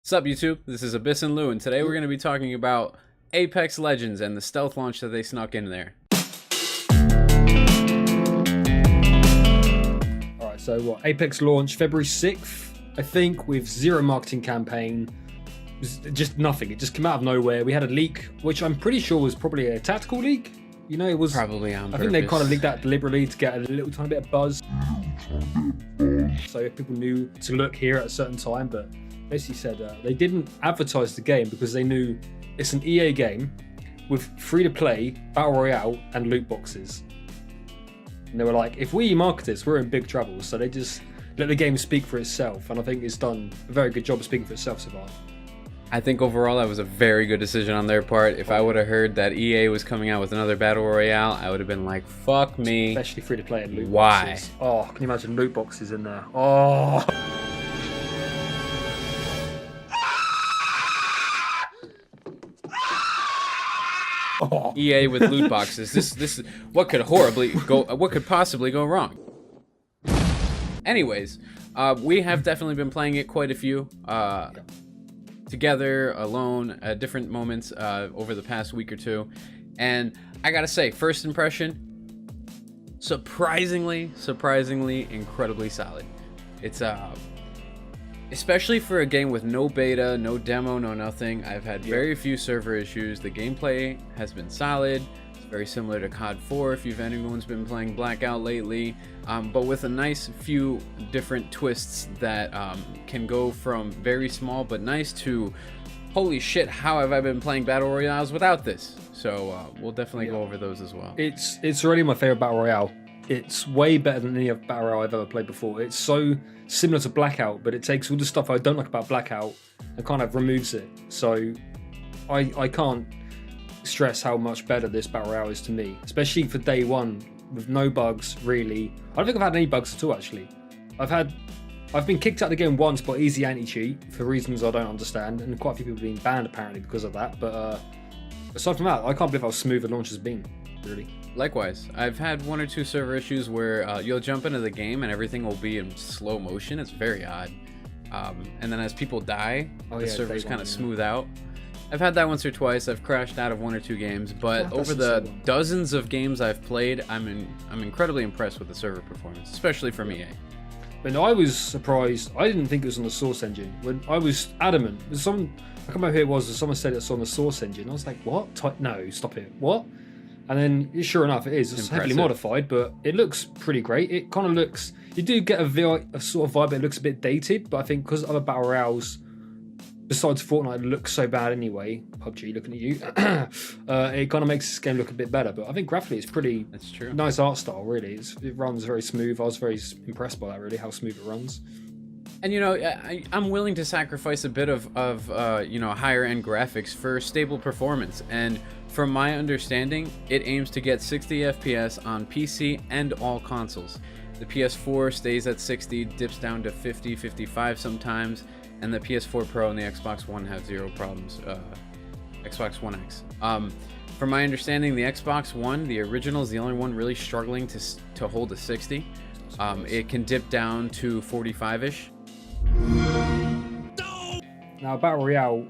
Sup YouTube, this is Abyss and Lou, and today we're going to be talking about Apex Legends and the stealth launch that they snuck in there. Alright, so what? Apex launch February 6th, I think, with zero marketing campaign. It was just nothing. It just came out of nowhere. We had a leak, which I'm pretty sure was probably a tactical leak. You know, it was Probably on I think they kind of leaked that deliberately to get a little tiny bit of buzz. So if people knew to look here at a certain time, but basically said they didn't advertise the game because they knew it's an EA game with free-to-play, Battle Royale, and loot boxes. And they were like, if we market this, we're in big trouble. So they just let the game speak for itself, and I think it's done a very good job of speaking for itself so far. I think overall that was a very good decision on their part. If I would have heard that EA was coming out with another Battle Royale, I would have been like, fuck me. Especially free-to-play and loot Why? boxes. Oh, can you imagine loot boxes in there? Oh! EA with loot boxes. This what could possibly go wrong? Anyways, we have definitely been playing it quite a few together, alone, at different moments over the past week or two, and I gotta say, first impression, surprisingly incredibly solid. It's especially for a game with no beta, no demo, no nothing. I've had very few server issues. The gameplay has been solid. It's very similar to COD 4 if anyone's been playing Blackout lately, but with a nice few different twists that can go from very small but nice to holy shit, how have I been playing Battle Royales without this? So we'll definitely go over those as well. It's already my favorite Battle Royale. It's way better than any other Battle Royale I've ever played before. It's so similar to Blackout, but it takes all the stuff I don't like about Blackout and kind of removes it. So I can't stress how much better this Battle Royale is to me, especially for day one with no bugs really. I don't think I've had any bugs at all actually. I've been kicked out of the game once by easy anti-cheat for reasons I don't understand, and quite a few people have been banned apparently because of that. But aside from that, I can't believe how smooth the launch has been, really. Likewise, I've had one or two server issues where you'll jump into the game and everything will be in slow motion. It's very odd. And then as people die, the servers kind of smooth out. I've had that once or twice. I've crashed out of one or two games, but over the dozens of games I've played, I'm incredibly impressed with the server performance, especially from EA. When I was surprised, I didn't think it was on the Source engine. When I was adamant, I can't remember who it was, someone said it's on the Source engine. I was like, what? No, stop it. What? And then, sure enough, it is. It's heavily modified, but it looks pretty great. It kind of looks... You do get a sort of vibe. It looks a bit dated, but I think because other Battle Royales, besides Fortnite, look so bad anyway, PUBG, looking at you, it kind of makes this game look a bit better. But I think graphically it's pretty nice art style, really. It runs very smooth. I was very impressed by that, really, how smooth it runs. And you know, I'm willing to sacrifice a bit of you know, higher end graphics for stable performance. And from my understanding, it aims to get 60 FPS on PC and all consoles. The PS4 stays at 60, dips down to 50, 55 sometimes, and the PS4 Pro and the Xbox One have zero problems. Xbox One X. From my understanding, the Xbox One, the original, is the only one really struggling to hold a 60. It can dip down to 45-ish. Now, Battle Royale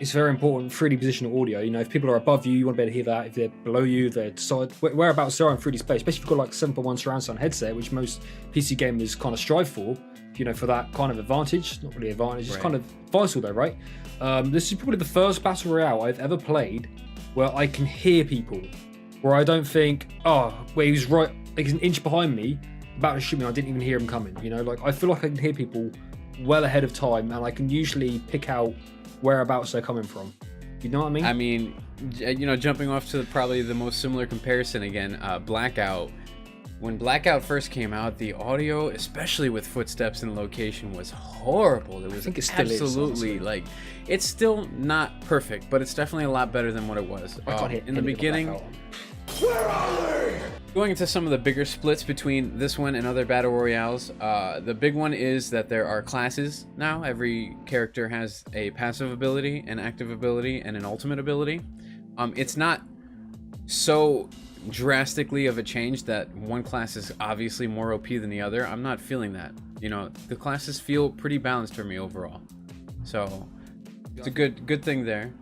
is very important 3D positional audio. You know, if people are above you, you want to be able to hear that. If they're below you, they're side. Whereabouts they are in 3D space, especially if you've got like 7.1 surround sound headset, which most PC gamers kind of strive for, you know, for that kind of advantage. Not really advantage, it's kind of vital though, right? This is probably the first Battle Royale I've ever played where I can hear people, where I don't think, where he's right, like he's an inch behind me, about to shoot me, I didn't even hear him coming. You know, like I feel like I can hear people well ahead of time, and I can usually pick out whereabouts they're coming from. You know what I mean? I mean, you know, jumping off to probably the most similar comparison again, Blackout. When Blackout first came out, the audio, especially with footsteps and location, was horrible. It was absolutely like, it's still not perfect, but it's definitely a lot better than what it was. In the beginning. Where are we? Going into some of the bigger splits between this one and other Battle Royales, the big one is that there are classes now. Every character has a passive ability, an active ability, and an ultimate ability. It's not so drastically of a change that one class is obviously more OP than the other. I'm not feeling that. You know, the classes feel pretty balanced for me overall. So It's a good thing there.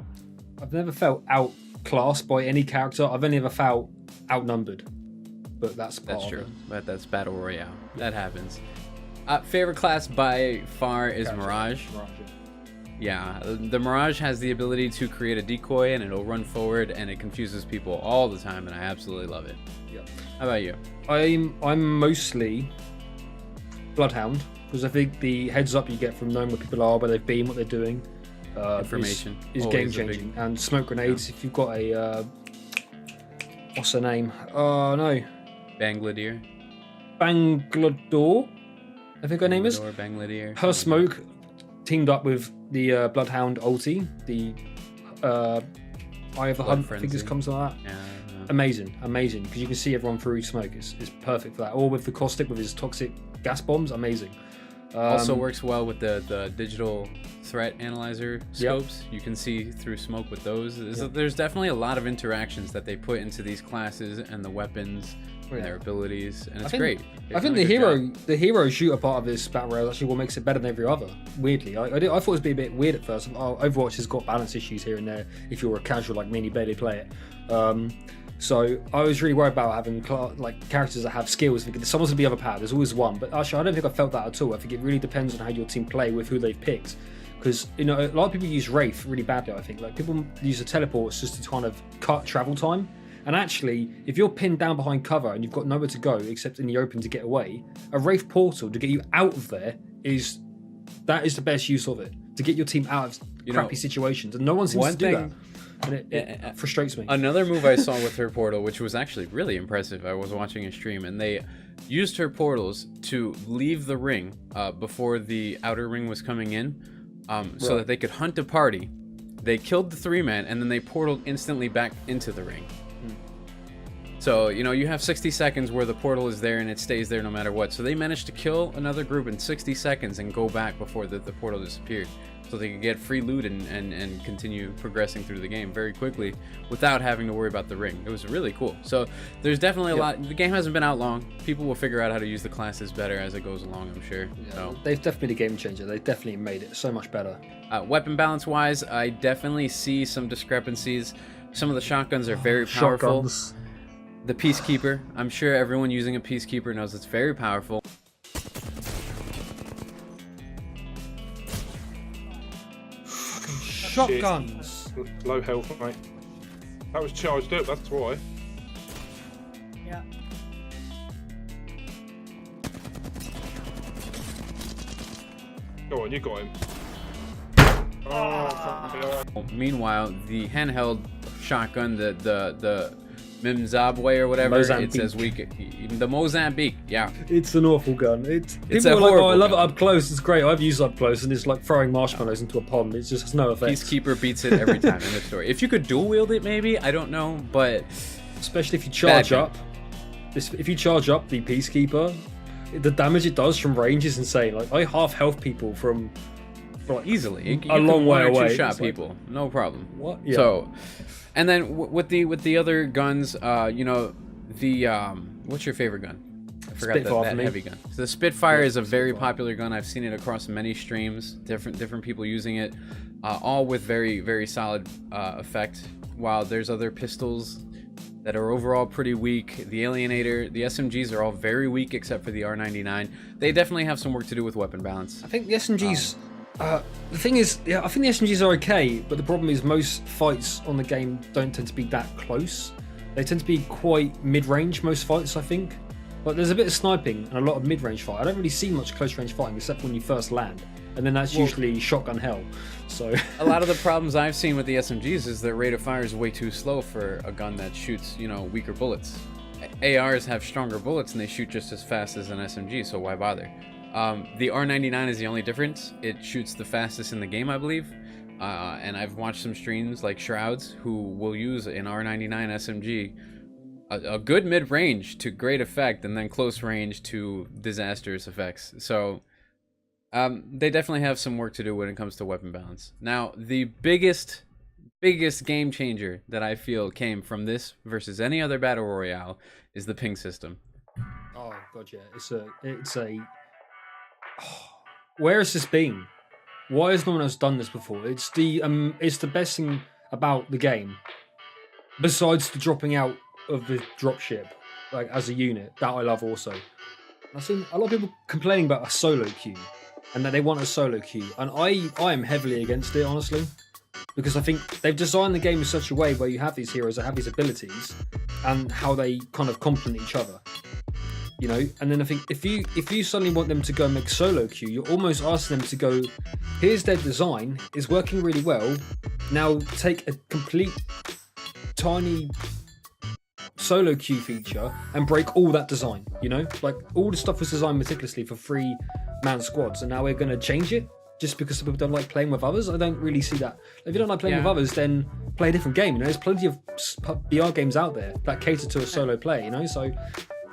I've never felt outclassed by any character. I've only ever felt outnumbered. But that's true. But that's Battle Royale. That happens. Favorite class by far is Mirage. Yeah, the Mirage has the ability to create a decoy and it'll run forward and it confuses people all the time and I absolutely love it. Yeah. How about you? I'm mostly Bloodhound because I think the heads up you get from knowing where people are, where they've been, what they're doing, information is game changing. And smoke grenades. If you've got a what's her name? Oh no, Bangladesh. Banglador, I think her name is. Bangladesh. Her smoke teamed up with the Bloodhound ulti, the Eye of the Hunt. I think this comes like that. Yeah. Amazing, because you can see everyone through smoke. It's perfect for that. Or with the caustic with his toxic gas bombs, amazing. Also works well with the digital threat analyzer scopes. You can see through smoke with those. There's definitely a lot of interactions that they put into these classes and the weapons and their abilities, and it's great. I think the hero shooter part of this battle royale is actually what makes it better than every other. Weirdly, I thought it was a bit weird at first. Overwatch has got balance issues here and there. If you're a casual like me, and you barely play it. So I was really worried about having characters that have skills. Someone's gonna be overpowered. There's always one, but actually I don't think I felt that at all. I think it really depends on how your team play with who they've picked. Because a lot of people use Wraith really badly. I think people use the teleports just to kind of cut travel time. And actually, if you're pinned down behind cover and you've got nowhere to go except in the open to get away, a Wraith portal to get you out of there is the best use of it to get your team out of crappy situations. And no one seems to do that. And it frustrates me. Another move I saw with her portal, which was actually really impressive. I was watching a stream, and they used her portals to leave the ring before the outer ring was coming in, so that they could hunt a party. They killed the 3-man, and then they portaled instantly back into the ring. So, you have 60 seconds where the portal is there and it stays there no matter what. So they managed to kill another group in 60 seconds and go back before the portal disappeared. So they could get free loot and continue progressing through the game very quickly without having to worry about the ring. It was really cool. So there's definitely a lot. The game hasn't been out long. People will figure out how to use the classes better as it goes along, I'm sure. Yeah, so they've definitely been a game changer. They definitely made it so much better. Weapon balance wise, I definitely see some discrepancies. Some of the shotguns are very powerful. Shotguns. The Peacekeeper, I'm sure everyone using a Peacekeeper knows it's very powerful. Shotguns. Low health, mate. That was charged up, that's why. Yeah. Go on, you got him. Oh, Meanwhile, the handheld shotgun, the Mimzabwe or whatever, Mozambique. it says the Mozambique, yeah. It's an awful gun. It's people a are like, horrible I love gun. it up close. It's great. I've used it up close, and it's like throwing marshmallows into a pond. It just has no effect. Peacekeeper beats it every time in the story. If you could dual wield it, maybe, I don't know, but especially if you charge up. If you charge up the Peacekeeper, the damage it does from range is insane. Like I half health people from easily a long way away. Two-shot people, no problem. What? Yeah. So, and then with the other guns, what's your favorite gun? I forgot that heavy gun. So the Spitfire is a very popular gun. I've seen it across many streams. Different people using it, all with very very solid effect. While there's other pistols that are overall pretty weak. The Alienator, the SMGs are all very weak except for the R99. They definitely have some work to do with weapon balance. I think the SMGs. The thing is, I think the SMGs are okay, but the problem is most fights on the game don't tend to be that close. They tend to be quite mid-range, most fights, I think. But there's a bit of sniping and a lot of mid-range fight. I don't really see much close-range fighting except when you first land. And then that's usually shotgun hell. So a lot of the problems I've seen with the SMGs is their rate of fire is way too slow for a gun that shoots, weaker bullets. ARs have stronger bullets and they shoot just as fast as an SMG, so why bother? The R99 is the only difference. It shoots the fastest in the game, I believe. And I've watched some streams like Shrouds who will use an R99 SMG, a good mid-range to great effect, and then close range to disastrous effects. So they definitely have some work to do when it comes to weapon balance. Now, the biggest game changer that I feel came from this versus any other battle royale is the ping system. Oh god, yeah, it's a. Where has this been? why has no one else done this before? It's the best thing about the game, besides the dropping out of the dropship, like as a unit, that I love also. I've seen a lot of people complaining about a solo queue, and that they want a solo queue, and I am heavily against it, honestly, because I think they've designed the game in such a way where you have these heroes that have these abilities, and how they kind of complement each other. You know, and then I think if you suddenly want them to go and make solo queue, you're almost asking them to go, here's their design, it's working really well, now take a complete tiny solo queue feature and break all that design, you know? Like, all the stuff was designed meticulously for 3-man squads, and now we're going to change it just because people don't like playing with others? I don't really see that. If you don't like playing with others, then play a different game, you know? There's plenty of BR games out there that cater to a solo play, you know? So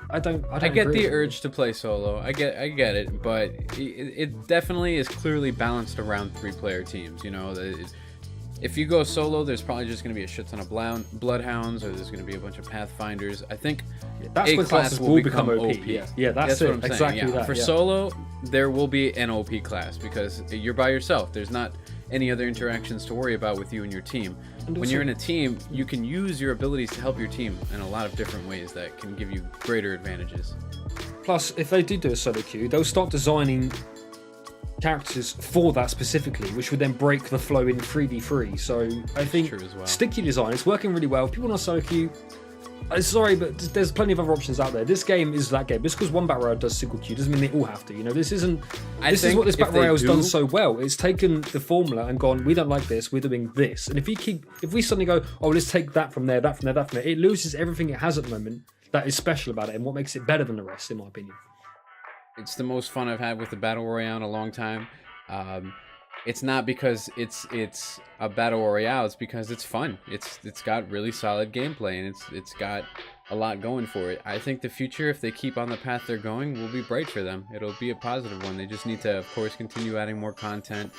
I get the urge to play solo. I get it, but it definitely is clearly balanced around 3-player teams. You know, if you go solo, there's probably just going to be a shit ton of bloodhounds, or there's going to be a bunch of pathfinders. I think that's when classes will become OP. Yeah, that's what it. I'm saying. Exactly that. For solo, there will be an OP class because you're by yourself. There's not any other interactions to worry about with you and your team. And when you're in a team, you can use your abilities to help your team in a lot of different ways that can give you greater advantages. Plus, if they do a solo queue, they'll start designing characters for that specifically, which would then break the flow in 3v3. So I think stick to your design. It's working really well. If people want a solo queue, sorry, but there's plenty of other options out there. This game is that game. Just because one Battle Royale does single queue doesn't mean they all have to. You know, this isn't. This is what this Battle Royale has done so well. It's taken the formula and gone, we don't like this, we're doing this. And if we suddenly go, oh, let's take that from there, that from there, that from there, it loses everything it has at the moment that is special about it and what makes it better than the rest, in my opinion. It's the most fun I've had with the Battle Royale in a long time. It's not because it's a Battle Royale, it's because it's fun. It's got really solid gameplay, and it's got a lot going for it. I think the future, if they keep on the path they're going, will be bright for them. It'll be a positive one. They just need to, of course, continue adding more content,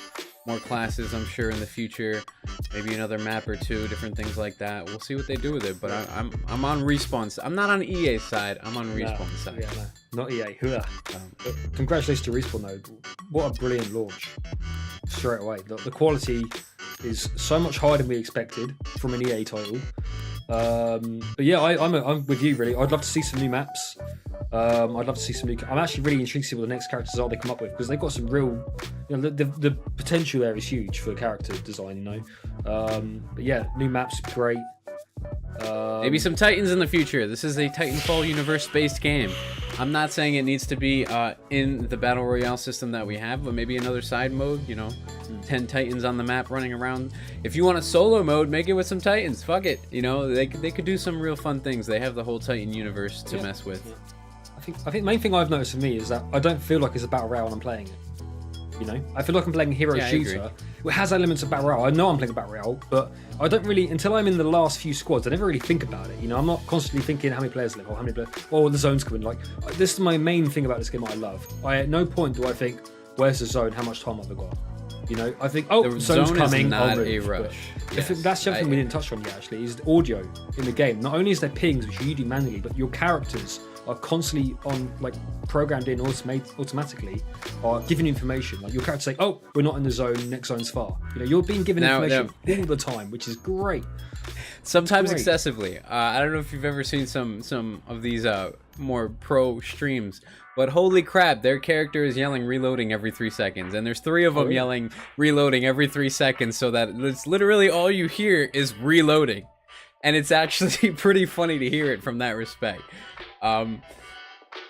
more classes, I'm sure, in the future. Maybe another map or two, different things like that. We'll see what they do with it, but I'm on Respawn's. I'm not on EA's side. I'm on Respawn's side. Yeah, no, not EA. Congratulations to Respawn, though. What a brilliant launch. Straight away. The quality is so much higher than we expected from an EA title. But yeah, I'm with you, really. I'd love to see some new maps. I'd love to see some new. I'm actually really intrigued to see what the next characters are they come up with, because they've got some real. You know, the potential there is huge for character design. You know, but yeah, new maps, great. Maybe some Titans in the future. This is a Titanfall universe-based game. I'm not saying it needs to be in the Battle Royale system that we have, but maybe another side mode, you know, 10 Titans on the map running around. If you want a solo mode, make it with some Titans. Fuck it. You know, they could do some real fun things. They have the whole Titan universe to mess with. Yeah. I think the main thing I've noticed for me is that I don't feel like it's a Battle Royale when I'm playing it. You know, I feel like I'm playing a hero shooter. It has elements of Battle Royale. I know I'm playing a Battle Royale, but I don't really, until I'm in the last few squads, I never really think about it. You know, I'm not constantly thinking how many players live or how many players, or the zones come in. Like, this is my main thing about this game I love. At no point do I think, where's the zone? How much time have I got? You know, I think, oh, the zone's coming. Is not a rush. Yes. That's the other thing we didn't touch on yet, actually, is the audio in the game. Not only is there pings, which you do manually, but your characters are constantly on, like, programmed in automatically, are giving you information. Like, your character say, oh, we're not in the zone, next zone's far. You know, you're being given information all the time, which is great. Sometimes excessively. I don't know if you've ever seen some of these more pro streams, but holy crap, their character is yelling reloading every 3 seconds, and there's 3 of them yelling reloading every 3 seconds, so that it's literally all you hear is reloading. And it's actually pretty funny to hear it from that respect.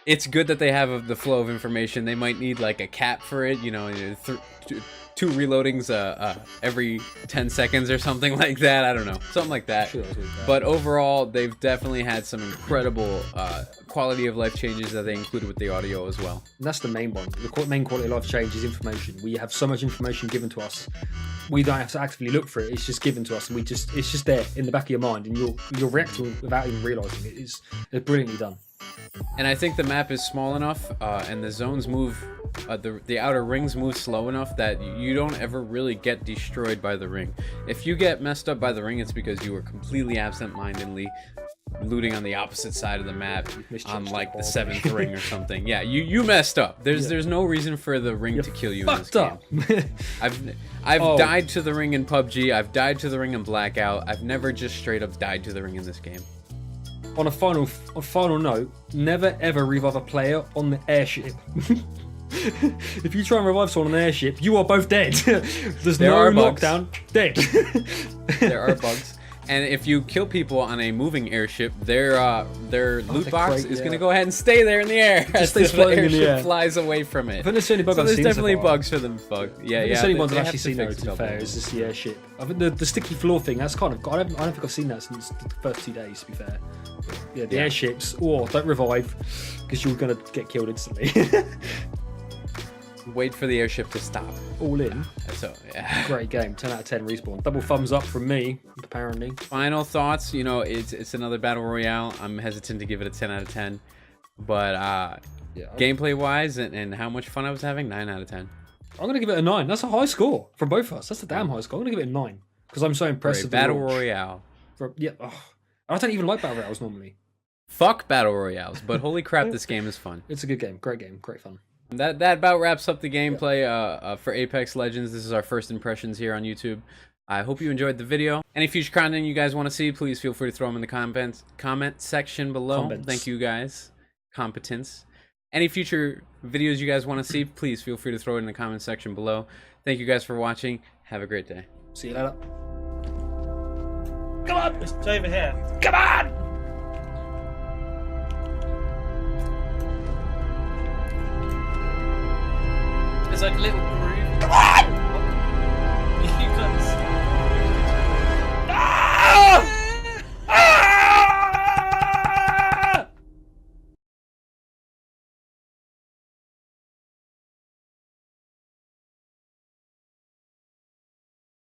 It's good that they have the flow of information. They might need like a cap for it, you know, 2 reloadings every 10 seconds or something like that. I don't know, something like that. But overall, they've definitely had some incredible quality of life changes that they included with the audio as well. And that's the main one. The main quality of life change is information. We have so much information given to us. We don't have to actively look for it. It's just given to us, and it's just there in the back of your mind, and you're reacting without even realizing it. It's brilliantly done. And I think the map is small enough, and the zones move, the outer rings move slow enough that you don't ever really get destroyed by the ring. If you get messed up by the ring, it's because you were completely absent-mindedly looting on the opposite side of the map misjudged on like the it 7th ring or something. Yeah, you messed up. There's no reason for the ring to kill you in this Fucked game. up. I've died to the ring in PUBG. I've died to the ring in Blackout. I've never just straight up died to the ring in this game. On a final note, never ever revive a player on the airship. If you try and revive someone on an airship, you are both dead. There's There no are bugs. knockdown. Dead. There are bugs. And if you kill people on a moving airship, their loot box is going to go ahead and stay there in the air as stays the floating in the airship air. flies away from it. I think that's the only bug So I've there's seen definitely so far. bugs for them. Yeah, It's the only ones I've they have actually to seen, though, fix to be a couple fair, of is them. just the airship. I think the sticky floor thing, that's kind of, I don't think I've seen that since the first 2 days, to be fair. Yeah, the airships, don't revive, because you're going to get killed instantly. Wait for the airship to stop. All in. So, yeah. Great game, 10 out of 10 respawn. Double thumbs up from me, apparently. Final thoughts, it's another Battle Royale. I'm hesitant to give it a 10 out of 10. But gameplay-wise and how much fun I was having, 9 out of 10. I'm going to give it a 9. That's a high score from both of us. That's a damn high score. I'm going to give it a 9, because I'm so impressed with the Battle launch. Royale. I don't even like Battle Royales normally. Fuck Battle Royales, but holy crap, this game is fun. It's a good game, great fun. That about wraps up the gameplay for Apex Legends. This is our first impressions here on YouTube. I hope you enjoyed the video. Any future content you guys want to see, please feel free to throw them in the comment section below. Thank you guys. Competence. Any future videos you guys want to see, please feel free to throw it in the comment section below. Thank you guys for watching. Have a great day. See you later. Come on! It's over here. Come on! There's like a little